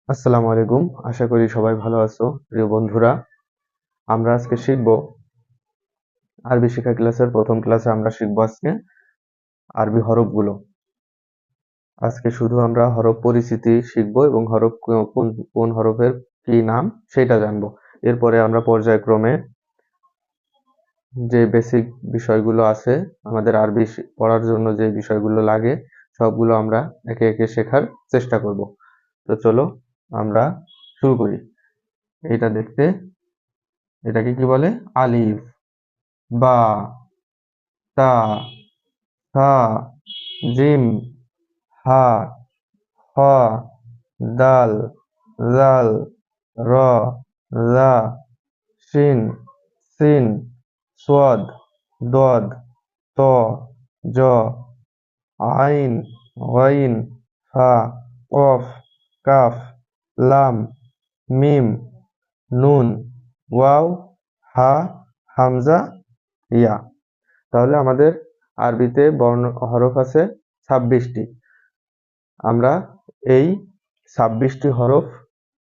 আসসালামু আলাইকুম। আশা করি সবাই ভালো আছো। প্রিয় বন্ধুরা, আমরা আজকে শিখব আরবি শিক্ষা ক্লাসের প্রথম ক্লাসে আমরা শিখব আজকে আরবি হরফগুলো। আজকে শুধু আমরা হরফ পরিচিতি শিখব এবং হরফ কোন কোন হরফের কি নাম সেটা জানবো। এরপরে আমরা পর্যায়ক্রমে যে বেসিক বিষয়গুলো আছে আমাদের আরবি পড়ার জন্য যে বিষয়গুলো লাগে সবগুলো আমরা একে একে শেখার চেষ্টা করব। তো চলো আমরা শুরু করি। এটা দেখতে এটাকে কি বলে? আলিফ, বা, তা, সা, জিম, হা, খ, দাল, জাল, র, লা, শিন, সিন, সোয়াদ, দদ, ত, জ, আইন, গাইন, ফা, কফ, কাফ, লাম, মিম, নুন, ওয়াও, হা, হামজা, ইয়া। তাহলে আমাদের আরবিতে হরফ আছে 26টি। আমরা এই 26টি হরফ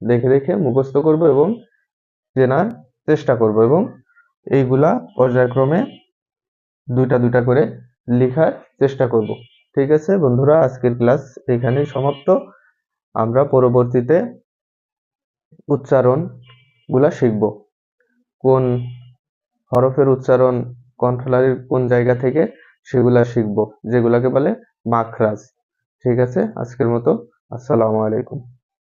দেখে দেখে মুখস্থ করব এবং চেনার চেষ্টা করব এবং এইগুলা পর্যায়ক্রমে দুইটা দুইটা করে লেখার চেষ্টা করব। ঠিক আছে বন্ধুরা, আজকের ক্লাস এখানেই সমাপ্ত। আমরা পরবর্তীতে উচ্চারণ গুলা শিখব। কোন হরফের উচ্চারণ কণ্ঠনালীর কোন জায়গা থেকে সেগুলা শিখব, যেগুলাকে বলে মাখরাজ। ঠিক আছে, আজকের মতো আসসালামু আলাইকুম।